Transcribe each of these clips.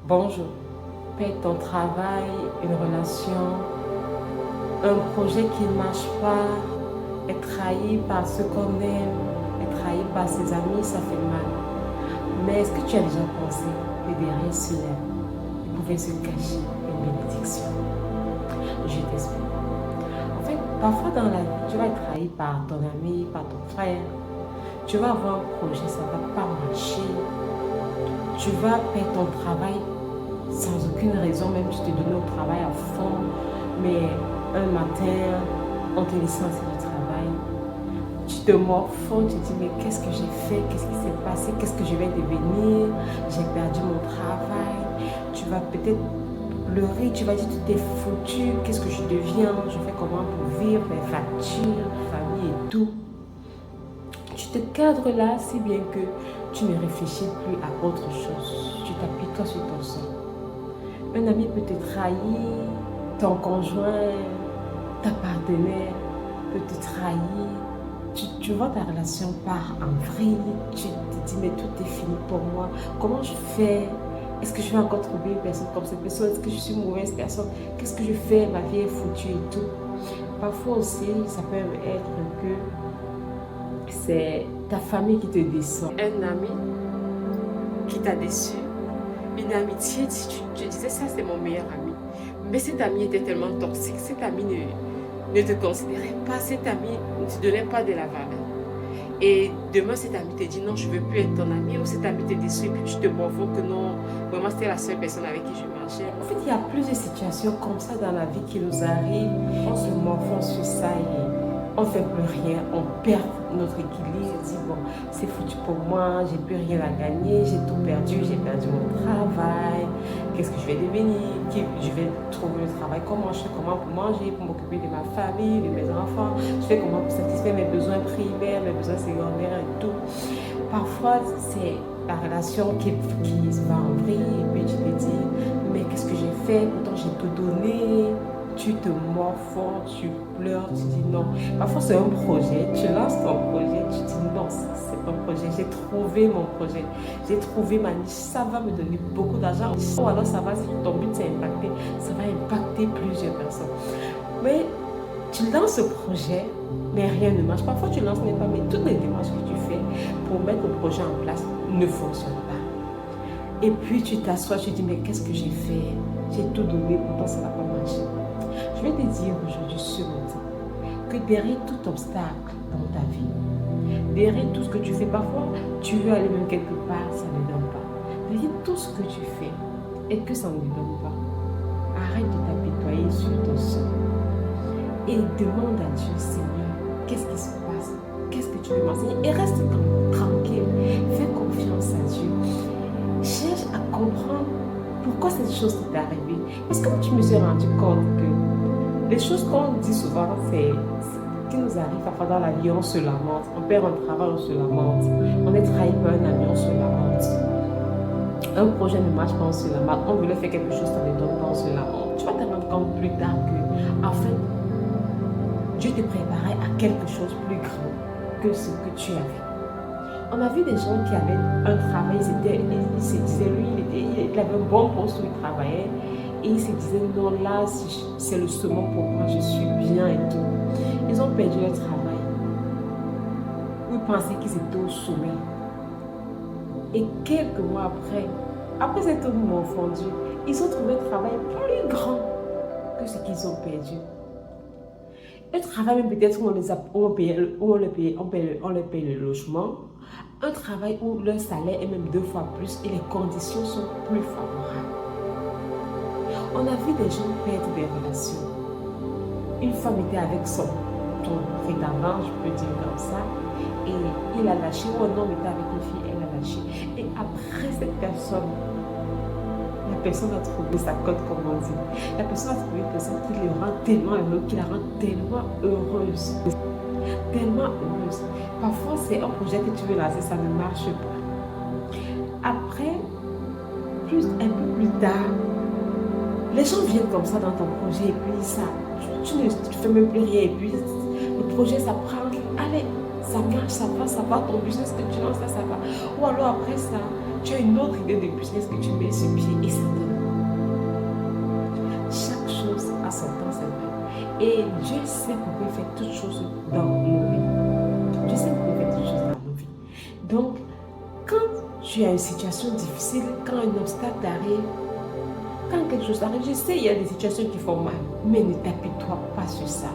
Bonjour, perdre ton travail, une relation, un projet qui ne marche pas, être trahi par ce qu'on aime, être trahi par ses amis, ça fait mal. Mais est-ce que tu as déjà pensé que derrière cela, il pouvait se cacher une bénédiction? Je t'explique. En fait, parfois dans la vie, tu vas être trahi par ton ami, par ton frère. Tu vas avoir un projet, ça ne va pas marcher. Tu vas perdre ton travail sans aucune raison, même tu te donnes au travail à fond, mais un matin, on te licencie du travail. Tu te morfonds, tu te dis mais qu'est-ce que j'ai fait, qu'est-ce qui s'est passé, qu'est-ce que je vais devenir, j'ai perdu mon travail. Tu vas peut-être pleurer, tu vas dire tout est foutu, qu'est-ce que je deviens, je fais comment pour vivre, mes factures, famille et tout. Tu te cadres là si bien que tu ne réfléchis plus à autre chose. Tu t'appuies toi sur ton sort. Un ami peut te trahir, ton conjoint, ta partenaire peut te trahir. Tu vois ta relation part en vrille. Tu te dis mais tout est fini pour moi. Comment je fais? Est-ce que je vais encore trouver une personne comme cette personne? Est-ce que je suis une mauvaise personne? Qu'est-ce que je fais? Ma vie est foutue et tout. Parfois aussi, ça peut être que c'est ta famille qui te descend. Un ami qui t'a déçu, une amitié, tu disais ça c'est mon meilleur ami. Mais cet ami était tellement toxique, cet ami ne te considérait pas, cet ami ne te donnait pas de la valeur. Et demain cet ami te dit non, je ne veux plus être ton ami, ou cet ami te déçu et puis tu te morfonds que non, vraiment c'était la seule personne avec qui je marchais. En fait, il y a plusieurs situations comme ça dans la vie qui nous arrivent. On se morfond sur ça et on ne fait plus rien, on perd notre équilibre, on dit bon, c'est foutu pour moi, j'ai plus rien à gagner, j'ai tout perdu, j'ai perdu mon travail, qu'est-ce que je vais devenir, je vais trouver le travail, comment je fais, comment pour manger, pour m'occuper de ma famille, de mes enfants, je fais comment pour satisfaire mes besoins primaires, mes besoins secondaires et tout. Parfois, c'est la relation qui va en vrille et puis tu te dis, mais qu'est-ce que j'ai fait, pourtant j'ai tout donné. Tu te morfonds, tu pleures, tu dis non. Parfois, c'est un projet. Tu lances ton projet, tu dis non, c'est un projet. J'ai trouvé mon projet. J'ai trouvé ma niche. Ça va me donner beaucoup d'argent. Ou alors, ça va, si ton but c'est impacté, ça va impacter plusieurs personnes. Mais tu lances ce projet, mais rien ne marche. Parfois, tu lances même pas, mais toutes les démarches que tu fais pour mettre le projet en place ne fonctionnent pas. Et puis, tu t'assois, tu dis, mais qu'est-ce que j'ai fait? J'ai tout donné, pourtant ça n'a pas marché. Je vais te dire aujourd'hui ce matin que derrière tout obstacle dans ta vie, derrière tout ce que tu fais, parfois tu veux aller même quelque part, ça ne donne pas. Derrière tout ce que tu fais et que ça ne donne pas, arrête de t'apitoyer sur ton sort et demande à Dieu, Seigneur, qu'est-ce qui se passe? Qu'est-ce que tu veux m'enseigner? Et reste tranquille, fais confiance à Dieu. Cherche à comprendre pourquoi cette chose t'est arrivée. Parce que je me suis rendu compte que les choses qu'on dit souvent, c'est ce qui nous arrive parfois dans la vie, on se lamente. On perd un travail, on se lamente. On est trahi par un ami, on se lamente. Un projet ne marche pas, on se lamente. On voulait faire quelque chose, ça ne donne pas, on se lamente. Tu vas te rendre compte plus tard que, en fait, Dieu te préparait à quelque chose plus grand que ce que tu avais. On a vu des gens qui avaient un travail, ils se disaient, lui, il avait un bon poste où il travaillait. Et ils se disaient, non, là, c'est le second pour moi, je suis bien et tout. Ils ont perdu leur travail. Ils pensaient qu'ils étaient au sommet. Et quelques mois après cette morfondu, ils ont trouvé un travail plus grand que ce qu'ils ont perdu. Un travail même peut-être où on leur paye le logement. Un travail où leur salaire est même 2 fois plus et les conditions sont plus favorables. On a vu des gens perdre des relations. Une femme était avec son prétendant, je peux dire comme ça, et il a lâché, ou un homme était avec une fille, elle a lâché. Et après cette personne, la personne a trouvé sa cote, comme on dit. La personne a trouvé une personne qui le rend tellement heureux, qui la rend tellement heureuse. Tellement heureuse. Parfois, c'est un projet que tu veux lancer, ça ne marche pas. Après, un peu plus tard, les gens viennent comme ça dans ton projet et puis ça, tu ne fais même plus rien et puis le projet ça prend, allez, ça marche, ça va, ton business que tu lances là, ça va. Ou alors après ça, tu as une autre idée de business que tu mets sur pied et ça te Et Dieu sait qu'on peut faire toutes choses dans nos vies. Dieu sait qu'on peut faire toutes choses dans nos vies. Donc, quand tu as une situation difficile, quand un obstacle t'arrive, quand quelque chose t'arrive, je sais, il y a des situations qui font mal, mais ne t'appuie-toi pas sur ça.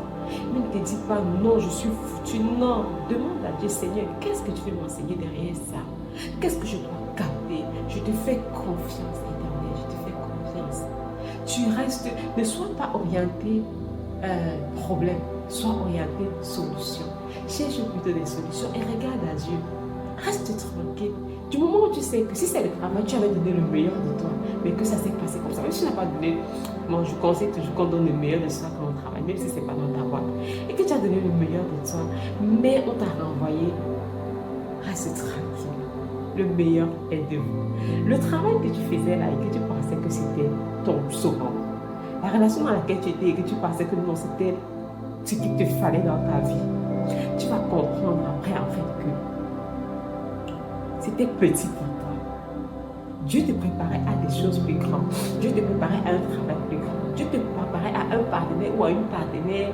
Mais ne te dis pas, non, je suis foutu. Non, demande à Dieu, Seigneur, qu'est-ce que tu veux m'enseigner derrière ça? Qu'est-ce que je dois capter? Je te fais confiance, Éternel, je te fais confiance. Tu restes, ne sois pas orienté problème, sois orienté solution. Cherche plutôt des solutions et regarde à Dieu. Reste tranquille. Du moment où tu sais que si c'est le travail, tu avais donné le meilleur de toi, mais que ça s'est passé comme ça. Même si tu n'as pas donné, moi je conseille toujours qu'on donne le meilleur de soi quand on travaille, même si ce n'est pas dans ta boîte. Et que tu as donné le meilleur de toi, mais on t'a renvoyé, reste tranquille. Le meilleur est de vous. Le travail que tu faisais là et que tu pensais que c'était ton sauveur, la relation dans laquelle tu étais et que tu pensais que non, c'était ce qu'il te fallait dans ta vie, tu vas comprendre après en fait que c'était petit pour toi. Dieu te préparait à des choses plus grandes. Dieu te préparait à un travail plus grand. Dieu te préparait à un partenaire ou à une partenaire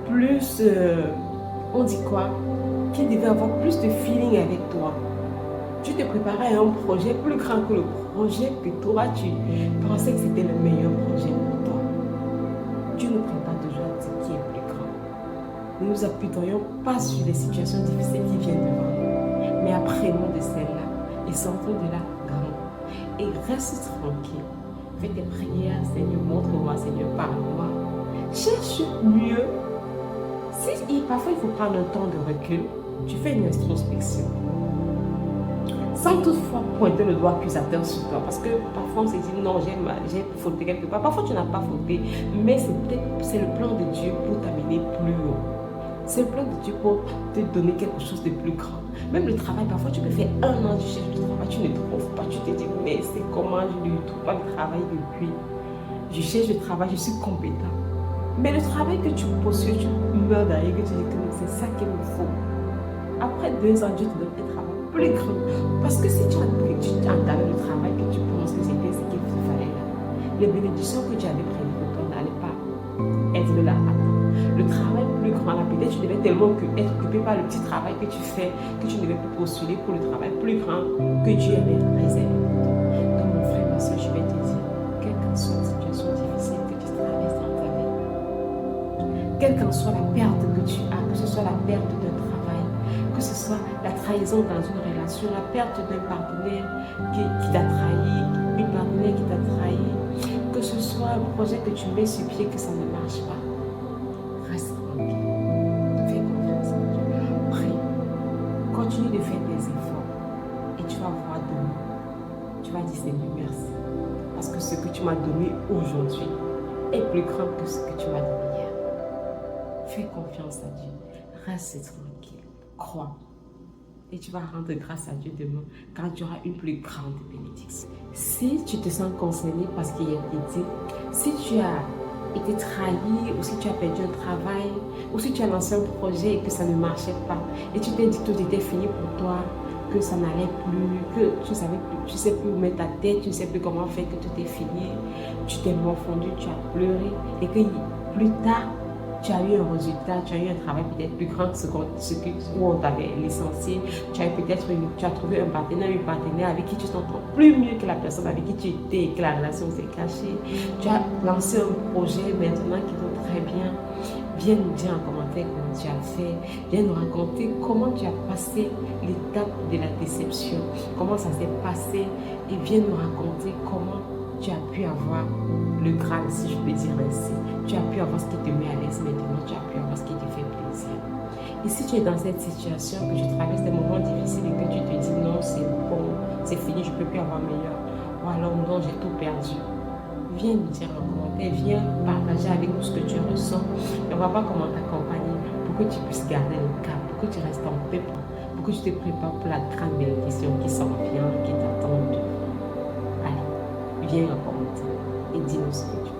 plus, on dit quoi, qui devait avoir plus de feeling avec toi. Dieu te préparait à un projet plus grand que le projet que toi, tu pensais que c'était le meilleur projet pour toi. Dieu nous prépare toujours à ce qui est plus grand. Nous ne nous appuierons pas sur les situations difficiles qui viennent devant nous, mais apprenons de celles-là et sortons de là grand. Et reste tranquille. Fais tes prières, Seigneur, montre-moi, Seigneur, parle-moi. Cherche mieux. Si parfois il faut prendre un temps de recul, tu fais une introspection. Sans toutefois pointer le doigt accusateur sur toi. Parce que parfois on se dit non, j'ai fauté quelque part. Parfois tu n'as pas fauté, mais c'est le plan de Dieu pour t'amener plus haut. C'est le plan de Dieu pour te donner quelque chose de plus grand. Même le travail, parfois tu peux faire 1 an, tu cherches du travail, tu ne trouves pas. Tu te dis, mais c'est comment je ne trouve pas de travail depuis. Je cherche du travail, je suis compétent. Mais le travail que tu postules, tu meurs derrière, que tu dis que c'est ça qu'il me faut. Après 2 ans, Dieu te donne un travail plus grand. Parce que si tu as entamé le travail que tu penses que c'était ce qu'il te fallait là, les bénédictions que tu avais prévues pour toi n'allaient pas être là. Le travail plus grand, là, peut-être tu devais tellement être occupé par le petit travail que tu fais, que tu ne devais plus postuler pour le travail plus grand que Dieu avait réservé. Donc mon frère, ma soeur, je vais te dire, quelle qu'en soit la situation difficile que tu traverses dans ta vie, quelle qu'en soit la perte que tu as, que ce soit la perte d'un travail, que ce soit la trahison dans une relation, la perte d'un partenaire qui t'a trahi, une partenaire qui t'a trahi, que ce soit un projet que tu mets sur pied que ça ne marche pas. Reste tranquille. Fais confiance en Dieu. Prie. Continue de faire des efforts. Et tu vas voir demain. Tu vas dire Seigneur merci. Parce que ce que tu m'as donné aujourd'hui est plus grand que ce que tu m'as donné hier. Fais confiance à Dieu. Reste tranquille. Crois. Et tu vas rendre grâce à Dieu demain quand tu auras une plus grande bénédiction. Si tu te sens concerné parce qu'il y a été, si tu as été trahi ou si tu as perdu un travail ou si tu as lancé un projet et que ça ne marchait pas et tu t'es dit que tout était fini pour toi, que ça n'allait plus, que tu ne sais plus où mettre ta tête, tu ne sais plus comment faire, que tout est fini, tu t'es morfondu, tu as pleuré et que plus tard, tu as eu un résultat, tu as eu un travail peut-être plus grand que ce où on t'avait licencié, tu as trouvé un partenaire, une partenaire avec qui tu t'entends plus mieux que la personne avec qui tu étais et que la relation s'est cachée. Tu as lancé un projet maintenant qui va très bien. Viens nous dire en commentaire comment tu as fait. Viens nous raconter comment tu as passé l'étape de la déception, comment ça s'est passé et viens nous raconter comment tu as pu avoir le Graal, si je peux dire ainsi. Tu as pu avoir ce qui te met à l'aise maintenant, tu as pu avoir ce qui te fait plaisir. Et si tu es dans cette situation, que tu traverses des moments difficiles et que tu te dis non, c'est bon, c'est fini, je ne peux plus avoir meilleur, ou alors non, j'ai tout perdu, viens nous dire en commentaire, viens partager avec nous ce que tu ressens. Et on va voir comment t'accompagner pour que tu puisses garder le cap, pour que tu restes en paix, pour que tu te prépares pour la grande bénédiction qui s'en vient, qui t'attend. Allez, viens en commentaire et dis-nous ce que tu